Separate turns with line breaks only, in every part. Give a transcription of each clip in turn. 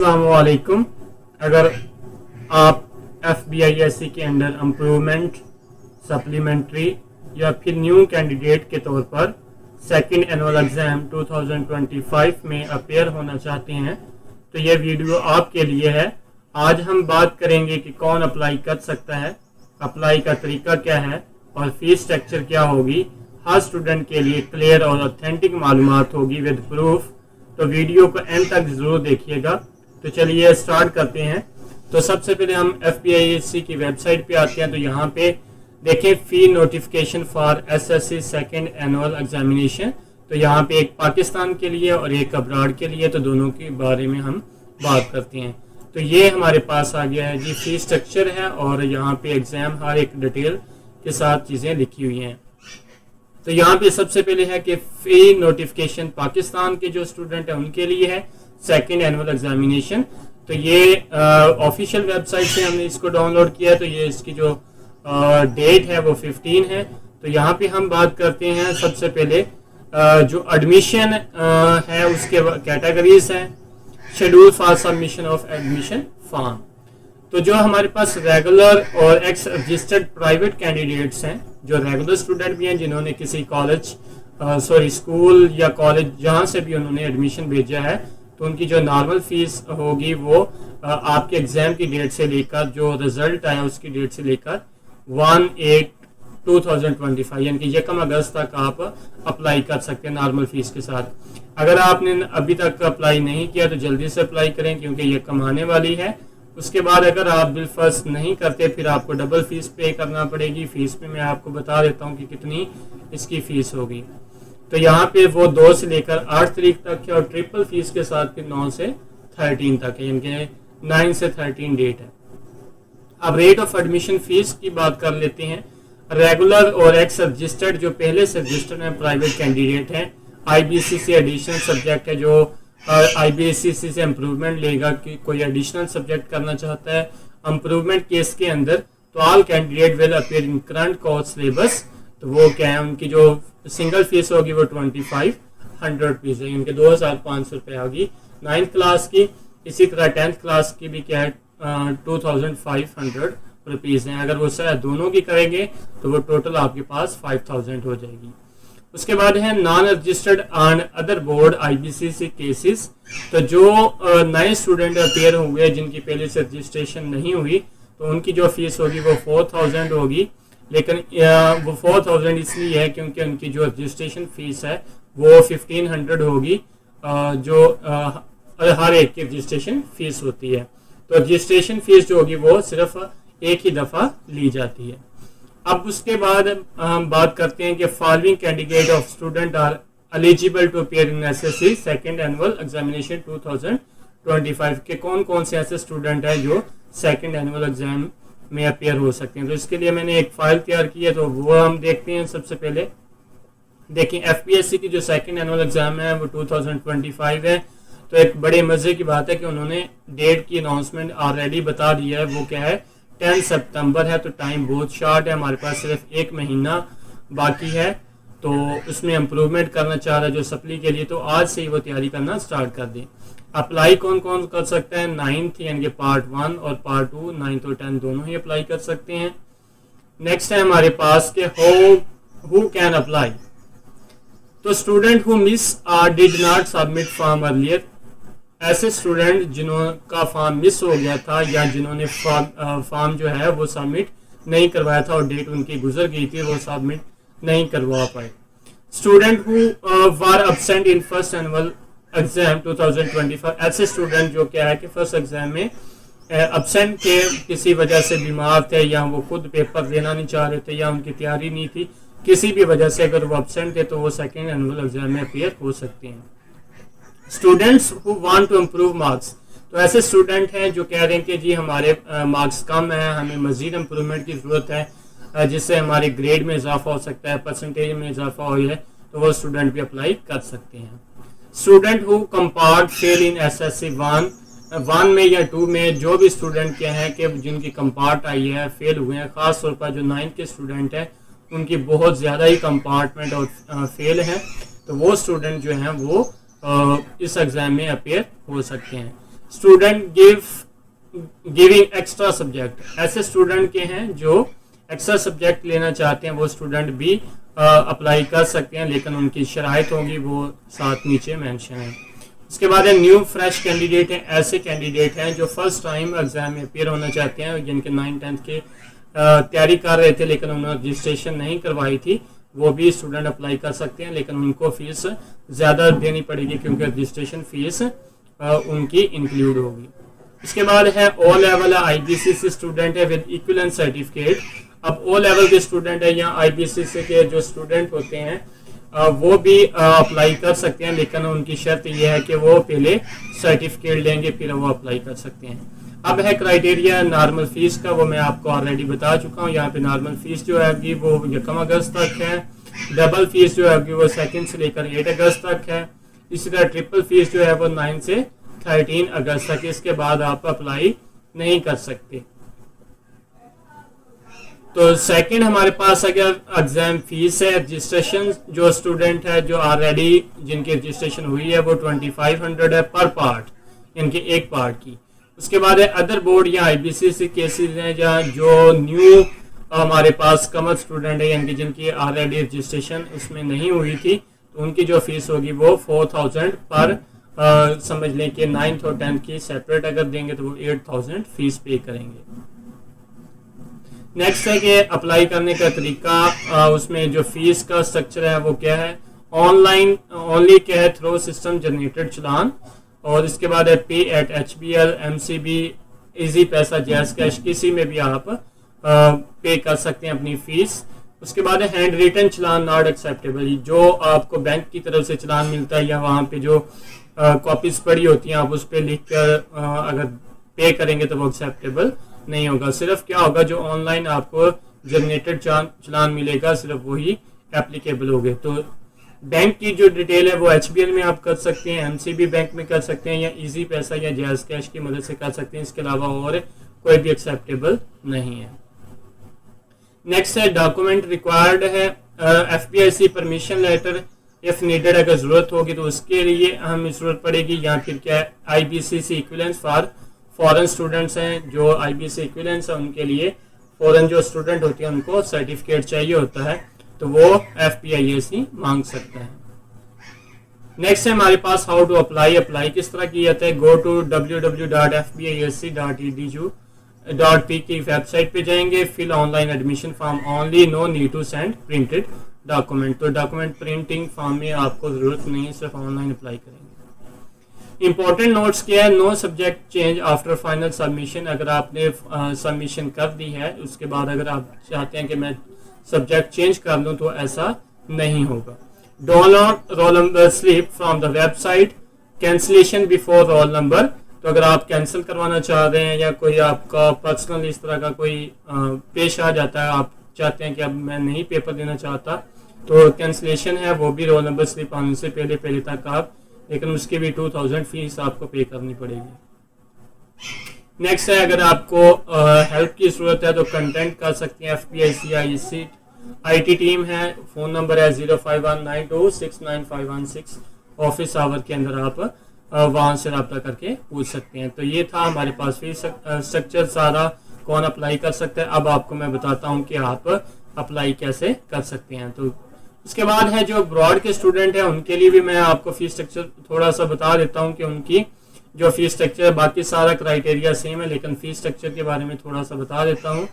अस्सलामुअलैकुम। अगर आप FBISC के अंडर इम्प्रूवमेंट सप्लीमेंट्री या फिर न्यू कैंडिडेट के तौर पर सेकंड एनुअल एग्ज़ाम 2025 में अपेयर होना चाहते हैं तो यह वीडियो आपके लिए है। आज हम बात करेंगे कि कौन अप्लाई कर सकता है, अप्लाई का तरीका क्या है और फीस स्ट्रक्चर क्या होगी। हर स्टूडेंट के लिए क्लियर और ऑथेंटिक मालूमात होगी विद प्रूफ, तो वीडियो को एंड तक जरूर देखिएगा। तो चलिए स्टार्ट करते हैं। तो सबसे पहले हम FBISC की वेबसाइट पे आते हैं। तो यहाँ पे देखें fee notification for SSC second annual examination. तो यहाँ पे एक पाकिस्तान के लिए और एक अब्राड के लिए, तो दोनों के बारे में हम बात करते हैं। तो ये हमारे पास आ गया है जी, फी स्ट्रक्चर है और यहाँ पे एग्जाम हर एक डिटेल के साथ चीज़ें लिखी हुई हैं। तो यहाँ पे सबसे पहले है कि फी नोटिफिकेशन पाकिस्तान के जो स्टूडेंट हैं उनके लिए है सेकेंड एनुअल एग्जामिनेशन। तो ये ऑफिशियल वेबसाइट से हमने इसको डाउनलोड किया है। तो ये इसकी जो डेट है वो 15 है। तो यहाँ पे हम बात करते हैं सबसे पहले जो एडमिशन है उसके कैटेगरीज हैं। Schedule for submission of admission form. तो जो हमारे पास रेगुलर और एक्स रजिस्टर्ड प्राइवेट कैंडिडेट्स हैं, जो रेगुलर स्टूडेंट भी हैं जिन्होंने किसी कॉलेज स्कूल या कॉलेज जहाँ से भी उन्होंने एडमिशन भेजा है, तो उनकी जो नॉर्मल फीस होगी वो आपके एग्जाम की डेट से लेकर जो रिजल्ट आया उसकी डेट से लेकर 1/8/2025 यानी कि 1 अगस्त तक आप अप्लाई कर सकते हैं नॉर्मल फीस के साथ। अगर आपने अभी तक अप्लाई नहीं किया तो जल्दी से अप्लाई करें क्योंकि ये कमाने वाली है। उसके बाद अगर आप बिलफर्स्ट नहीं करते फिर आपको डबल फीस पे करना पड़ेगी। फीस पे मैं आपको बता देता हूँ कि कितनी इसकी फीस होगी। तो यहाँ पे वो 2 से लेकर 8 तारीख तक है और ट्रिपल फीस के साथ फिर 9 से 13 तक है, यानी कि 9 से 13 डेट है। अब रेट ऑफ एडमिशन फीस की बात कर लेते हैं। रेगुलर और एक्स रजिस्टर्ड जो पहले से रजिस्टर्ड हैं प्राइवेट कैंडिडेट हैं, IBC से एडिशनल सब्जेक्ट है, जो IBC से इम्प्रूवमेंट लेगा कि कोई एडिशनल सब्जेक्ट करना चाहता है इम्प्रूवमेंट केस के अंदर, तो all candidate will appear in current course syllabus. तो वो क्या है, उनकी जो सिंगल फीस होगी वो 2500 रुपीज़ है, उनके 2500 रुपये होगी 9th क्लास की। इसी तरह 10th क्लास की भी क्या है 2500 रुपीज़ हैं। अगर वो दोनों की करेंगे तो वो टोटल आपके पास 5000 हो जाएगी। उसके बाद है non registered on other board IBC cases. तो जो नए स्टूडेंट अपेयर हुए जिनकी पहले से रजिस्ट्रेशन नहीं हुई तो उनकी जो फीस होगी वो 4000 होगी। लेकिन वो 4000 इसलिए है क्योंकि उनकी जो रजिस्ट्रेशन फीस है वो 1500 होगी, जो हर एक की रजिस्ट्रेशन फीस होती है। तो रजिस्ट्रेशन फीस जो होगी वो सिर्फ एक ही दफ़ा ली जाती है। अब उसके बाद हम बात करते हैं कि following candidate of student are eligible to appear in SSC second annual examination 2025 के कौन कौन से ऐसे स्टूडेंट हैं जो सेकेंड एनुअल एग्जाम में अपेयर हो सकते हैं। तो इसके लिए मैंने एक फाइल तैयार की है, तो वो हम देखते हैं। सबसे पहले देखिए FBISC की जो सेकेंड एनुअल एग्जाम है वो 2025 है। तो एक बड़े मजे की बात है कि उन्होंने डेट की अनाउंसमेंट ऑलरेडी बता दी है। वो क्या है 10 सितंबर है। तो टाइम बहुत शॉर्ट है, हमारे पास सिर्फ 1 महीना बाकी है। तो उसमें इम्प्रूवमेंट करना चाह रहा है जो सप्ली के लिए, तो आज से ही वो तैयारी करना स्टार्ट कर दें। अप्लाई कौन कौन कर सकता है, 9th यानी कि पार्ट 1 और पार्ट 2, 9th और 10th दोनों ही अप्लाई कर सकते हैं। नेक्स्ट है हमारे पास के हु कैन अप्लाई। तो स्टूडेंट हु मिस और did not submit form earlier, ऐसे स्टूडेंट जिनका फॉर्म मिस हो गया था या जिन्होंने फॉर्म जो है वो सबमिट नहीं करवाया था और डेट उनकी गुजर गई थी, वो सबमिट नहीं करवा पाए। Student who were absent in first annual exam 2025, ऐसे स्टूडेंट जो क्या है कि फर्स्ट एग्जाम में एब्सेंट थे, किसी वजह से बीमार थे या वो खुद पेपर देना नहीं चाह रहे थे या उनकी तैयारी नहीं थी, किसी भी वजह से अगर वो एब्सेंट थे तो वो सेकेंड एनुअल एग्जाम में अपेयर हो सकते हैं। Students who want to improve marks, तो ऐसे स्टूडेंट हैं जो कह रहे हैं कि जी हमारे मार्क्स कम है, हमें मजीद इम्प्रूवमेंट की ज़रूरत है जिससे हमारे ग्रेड में इजाफा हो सकता है, परसेंटेज में इजाफा हो जाए, तो वो स्टूडेंट भी अप्लाई कर सकते हैं। Student who compart fail in SSC 1 में या 2 में, जो भी स्टूडेंट क्या है कि जिनकी कंपार्ट आई है फेल हुए हैं, ख़ास तौर पर जो 9th के स्टूडेंट हैं उनकी बहुत ज़्यादा ही कंपार्टमेंट और फेल है, तो वो स्टूडेंट जो हैं वो इस एग्ज़ाम में अपेयर हो सकते हैं। स्टूडेंट गिविंग एक्स्ट्रा सब्जेक्ट, ऐसे स्टूडेंट के हैं जो एक्स्ट्रा सब्जेक्ट लेना चाहते हैं, वो स्टूडेंट भी अप्लाई कर सकते हैं, लेकिन उनकी शराइत होगी वो साथ नीचे मेंशन है। उसके बाद है न्यू फ्रेश कैंडिडेट हैं, ऐसे कैंडिडेट हैं जो फर्स्ट टाइम एग्जाम में अपियर होना चाहते हैं, जिनके 9-10 के तैयारी कर रहे थे लेकिन उन्होंने रजिस्ट्रेशन नहीं करवाई थी, वो भी स्टूडेंट अप्लाई कर सकते हैं, लेकिन उनको फीस ज़्यादा देनी पड़ेगी क्योंकि रजिस्ट्रेशन फीस उनकी इंक्लूड होगी। इसके बाद है ओ लेवल IBCC स्टूडेंट है विद इक्विवेलेंट सर्टिफिकेट। अब ओ लेवल के स्टूडेंट है या IBCC के जो स्टूडेंट होते हैं वो भी अप्लाई कर सकते हैं, लेकिन उनकी शर्त यह है कि वो पहले सर्टिफिकेट लेंगे फिर वो अप्लाई कर सकते हैं। अब है क्राइटेरिया नॉर्मल फीस का, वो मैं आपको ऑलरेडी बता चुका हूँ। यहाँ पे नॉर्मल फीस जो है वो 1 अगस्त तक है, डबल फीस जो है वो 2 से लेकर 8 अगस्त तक है, इसी तरह ट्रिपल फीस जो है वो 9 से 13 अगस्त तक। इसके बाद आप अप्लाई नहीं कर सकते। तो सेकंड हमारे पास अगर एग्जाम फीस है, रजिस्ट्रेशन जो स्टूडेंट है जो ऑलरेडी जिनकी रजिस्ट्रेशन हुई है वो 2500 है पर पार्ट, इनके एक पार्ट की। उसके बाद है अदर बोर्ड या IBCC केसेस हैं या जो न्यू हमारे पास कमर स्टूडेंट है यानी जिनकी ऑलरेडी रजिस्ट्रेशन उसमें नहीं हुई थी, तो उनकी जो फीस होगी वो 4000 पर समझ लें कि 9th और 10th की सेपरेट अगर देंगे तो वो 8000 फीस पे करेंगे। नेक्स्ट है कि अप्लाई करने का तरीका, उसमें जो फीस का स्ट्रक्चर है वो क्या है, ऑनलाइन ओनली क्या है, थ्रो सिस्टम जनरेटेड चलान, और इसके बाद है पे एट HBL, MCB, इजी पैसा, जैज कैश, किसी में भी आप पे कर सकते हैं अपनी फीस। उसके बाद है hand written challan not acceptable, जो आपको बैंक की तरफ से चलान मिलता है या वहाँ पे जो कॉपीज पड़ी होती हैं आप उस पर लिख कर अगर पे करेंगे तो वो एक्सेप्टेबल नहीं होगा। सिर्फ क्या होगा, जो ऑनलाइन आपको जनरेटेड चलान मिलेगा सिर्फ वही एप्लीकेबल होंगे। तो बैंक की जो डिटेल है वो HBL में आप कर सकते हैं, MCB बैंक में कर सकते हैं, या इजी पैसा या जैज कैश की मदद से कर सकते हैं। इसके अलावा और कोई भी एक्सेप्टेबल नहीं है। नेक्स्ट है डॉक्यूमेंट रिक्वायर्ड है, FBIC permission letter if needed, अगर जरूरत होगी तो उसके लिए हमें जरूरत पड़ेगी, या फिर क्या IBCC equivalence for foreign students हैं, जो IBCC इक्विवेलेंस है उनके लिए फॉरेन जो स्टूडेंट होते हैं उनको सर्टिफिकेट चाहिए होता है, तो वो FBIC मांग सकता है। नेक्स्ट है हमारे पास हाउ टू अप्लाई किस तरह किया जाता है। गो टू www.fbic.edu.p की वेबसाइट पे जाएंगे, fill online admission form only, no need to send printed document. तो डॉक्यूमेंट प्रिंटिंग फॉर्म में आपको जरूरत नहीं है, सिर्फ ऑनलाइन अप्लाई करेंगे। इंपॉर्टेंट नोट्स क्या है, no subject change after final submission, अगर आपने सबमिशन कर दी है उसके बाद अगर आप चाहते हैं कि मैं सब्जेक्ट चेंज कर लूं तो ऐसा नहीं होगा। Download roll number slip from the website, cancellation before roll number, तो अगर आप कैंसिल करवाना चाह रहे हैं या कोई आपका पर्सनल इस तरह का कोई पेश आ जाता है, आप चाहते हैं कि अब मैं नहीं पेपर देना चाहता, तो कैंसिलेशन है वो भी रोल नंबर स्लिप आने से पहले तक आप, लेकिन उसके भी 2000 फीस आपको पे करनी पड़ेगी। नेक्स्ट है अगर आपको हेल्प की जरूरत है तो कंटेंट कर सकते हैं, FBIC IT टीम है, फोन नंबर है 0519269516, ऑफिस आवर के अंदर आप वहां से रब्ता करके पूछ सकते हैं। तो ये था हमारे पास फीस स्ट्रक्चर सारा, कौन अप्लाई कर सकता है। अब आपको मैं बताता हूँ कि आप अप्लाई कैसे कर सकते हैं। तो इसके बाद है जो ब्रॉड के स्टूडेंट है उनके लिए भी मैं आपको फीस स्ट्रक्चर थोड़ा सा बता देता हूँ कि उनकी जो फीस स्ट्रक्चर है, बाकी सारा क्राइटेरिया सेम है, लेकिन फीस स्ट्रक्चर के बारे में थोड़ा सा बता देता हूँ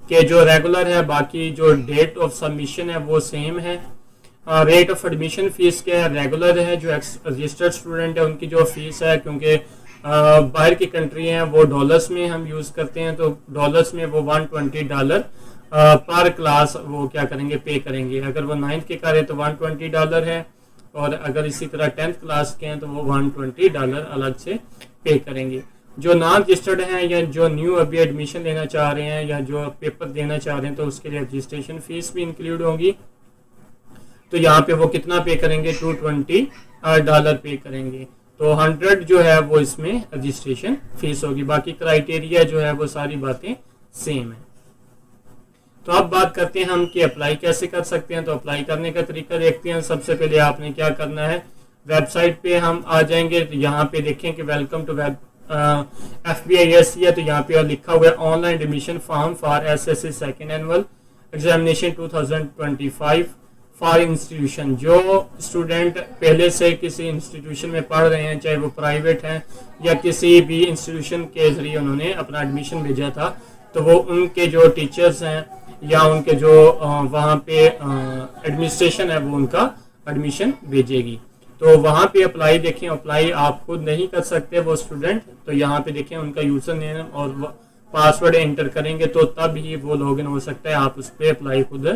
कि जो रेगुलर है, बाकी जो डेट ऑफ सबमिशन है वो सेम है। रेट ऑफ एडमिशन फीस क्या है, रेगुलर है। जो रजिस्टर्ड स्टूडेंट है उनकी जो फीस है, क्योंकि बाहर की कंट्री है वो डॉलर्स में हम यूज करते हैं, तो डॉलर्स में वो $120 पर क्लास वो क्या करेंगे, पे करेंगे। अगर वो 9th के करें तो $120 है, और अगर इसी तरह 10th क्लास के हैं तो वो $120 अलग से पे करेंगे। जो नॉन रजिस्टर्ड हैं या जो न्यू अभी एडमिशन लेना चाह रहे हैं या जो पेपर देना चाह रहे हैं, तो उसके लिए रजिस्ट्रेशन फीस भी इंक्लूड होगी। तो यहाँ पे वो कितना पे करेंगे, $220 पे करेंगे। तो 100 जो है वो इसमें रजिस्ट्रेशन फीस होगी। बाकी क्राइटेरिया जो है वो सारी बातें सेम है। तो अब बात करते हैं हम कि अप्लाई कैसे कर सकते हैं। तो अप्लाई करने का तरीका देखते हैं। सबसे पहले आपने क्या करना है, वेबसाइट पे हम आ जाएंगे, तो यहाँ पे देखें कि वेलकम टू FBIS है, तो यहाँ पे लिखा हुआ है online admission form for SSC second annual examination 2025 for institution. जो स्टूडेंट पहले से किसी इंस्टीट्यूशन में पढ़ रहे हैं, चाहे वो प्राइवेट हैं या किसी भी इंस्टीट्यूशन के जरिए उन्होंने अपना एडमिशन भेजा था, तो वो उनके जो टीचर्स हैं या उनके जो वहाँ पे एडमिनिस्ट्रेशन है वो उनका एडमिशन भेजेगी। तो वहाँ पे अप्लाई देखें, अप्लाई आप खुद नहीं कर सकते वो स्टूडेंट, तो यहाँ पे देखें उनका यूजर नेम और पासवर्ड एंटर करेंगे तो तब ही वो लॉगिन हो सकता है। आप उस पर अप्लाई खुद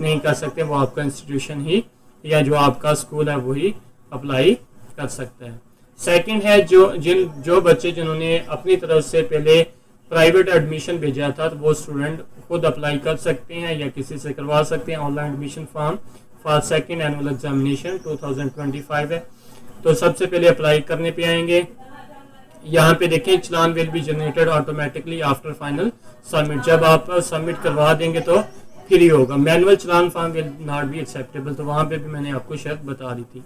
नहीं कर सकते, वो आपका इंस्टीट्यूशन ही या जो आपका स्कूल है वही अप्लाई कर सकता है। सेकंड है जो बच्चे जिन्होंने अपनी तरफ से पहले प्राइवेट एडमिशन भेजा था, तो वो स्टूडेंट खुद अप्लाई कर सकते हैं या किसी से करवा सकते हैं। Online admission form for second annual examination 2025 है। तो सबसे पहले अप्लाई करने पे आएंगे, यहाँ पे देखें challan will be generated automatically after final submit. जब आप सबमिट करवा देंगे तो फ्री होगा। Manual challan form will not be acceptable, तो वहाँ पे भी मैंने आपको शर्त बता दी थी।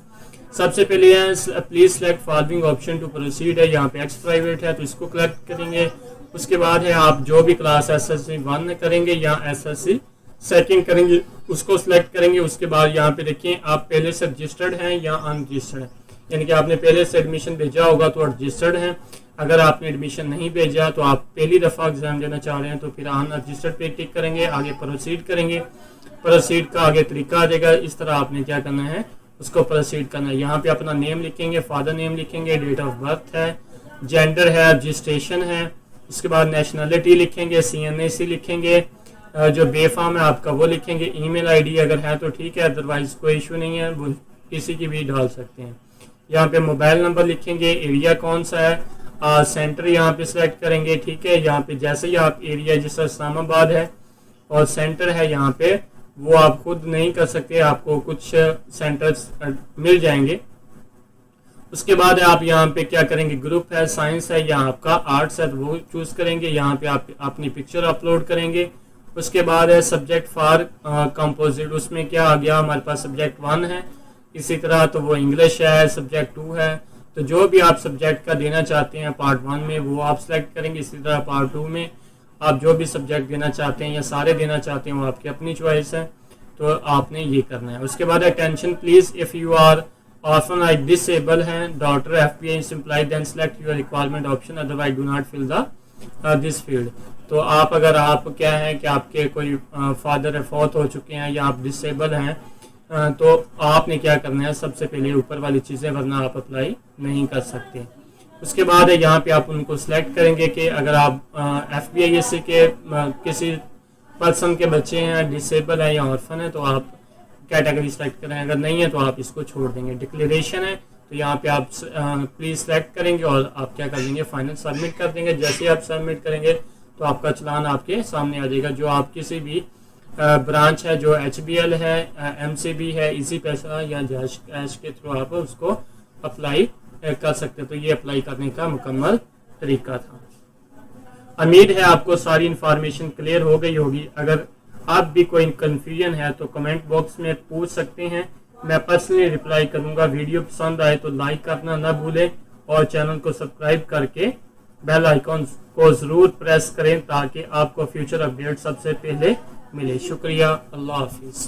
सबसे पहले है please select following option to proceed है, यहाँ पे एक्स प्राइवेट है तो इसको कलेक्ट करेंगे। उसके बाद है आप जो भी क्लास SSC 1 करेंगे या SSC सेकंड करेंगे उसको सिलेक्ट करेंगे। उसके बाद यहाँ पे देखिए आप पहले से रजिस्टर्ड हैं या अनरजिस्टर्ड हैं, यानी कि आपने पहले से एडमिशन भेजा होगा तो रजिस्टर्ड हैं। अगर आपने एडमिशन नहीं भेजा तो आप पहली दफ़ा एग्जाम देना चाह रहे हैं तो फिर अनरजिस्टर्ड पे टिक करेंगे, आगे प्रोसीड करेंगे। प्रोसीड का आगे तरीका आ जाएगा, इस तरह आपने क्या करना है उसको प्रोसीड करना है। यहाँ पे अपना नेम लिखेंगे, फादर नेम लिखेंगे, डेट ऑफ बर्थ है, जेंडर है, रजिस्ट्रेशन है। उसके बाद नेशनलिटी लिखेंगे, CNAC लिखेंगे, जो बेफाम है आपका वो लिखेंगे। ईमेल आईडी अगर है तो ठीक है, अदरवाइज कोई इशू नहीं है, वो किसी की भी डाल सकते हैं। यहाँ पे मोबाइल नंबर लिखेंगे, एरिया कौन सा है, सेंटर यहाँ पे सिलेक्ट करेंगे, ठीक है। यहाँ पे जैसे ही आप एरिया जैसा इस्लामाबाद है और सेंटर है यहाँ पे, वो आप खुद नहीं कर सकते, आपको कुछ सेंटर्स मिल जाएंगे। उसके बाद आप यहाँ पे क्या करेंगे, ग्रुप है, साइंस है या आपका आर्ट्स है तो वो चूज करेंगे। यहाँ पे आप अपनी पिक्चर अपलोड करेंगे। उसके बाद है सब्जेक्ट फॉर कंपोजिट, उसमें क्या आ गया हमारे पास सब्जेक्ट 1 है, इसी तरह तो वो इंग्लिश है, सब्जेक्ट 2 है। तो जो भी आप सब्जेक्ट का देना चाहते हैं पार्ट 1 में वो आप सिलेक्ट करेंगे। इसी तरह पार्ट 2 में आप जो भी सब्जेक्ट देना चाहते हैं या सारे देना चाहते हैं वो आपकी अपनी चॉइस है, तो आपने ये करना है। उसके बाद attention please if you are orphan like disable हैं daughter FBI employee then select your requirement option otherwise do not fill the this field. तो आप अगर आप क्या है कि आपके कोई फादर फौत हो चुके हैं या आप डिसेबल हैं, तो आपने क्या करना है सबसे पहले ऊपर वाली चीज़ें, वरना आप अप्लाई नहीं कर सकते। उसके बाद यहाँ पे आप उनको सिलेक्ट करेंगे कि अगर आप FBISC के किसी पर्सन के बच्चे हैं, डिसेबल है या ऑर्फन है, तो आप कैटेगरी सेलेक्ट करें। अगर नहीं है तो आप इसको छोड़ देंगे। डिक्लेरेशन है तो यहाँ पे आप प्लीज सेलेक्ट करेंगे और आप क्या कर देंगे, फाइनल सबमिट कर देंगे। जैसे ही आप सबमिट करेंगे तो आपका चलान आपके सामने आ जाएगा। जो आप किसी भी ब्रांच है, जो HBL है, MCB है, इजी पैसा या जैश कैश के थ्रू आप उसको अप्लाई कर सकते हैं। तो ये अप्लाई करने का मुकम्मल तरीका था। उम्मीद है आपको सारी इंफॉर्मेशन क्लियर हो गई होगी। अगर आप भी कोई कंफ्यूजन है तो कमेंट बॉक्स में पूछ सकते हैं, मैं पर्सनली रिप्लाई करूंगा। वीडियो पसंद आए तो लाइक करना ना भूलें और चैनल को सब्सक्राइब करके बेल आइकॉन को जरूर प्रेस करें ताकि आपको फ्यूचर अपडेट सबसे पहले मिले। शुक्रिया, अल्लाह हाफिज।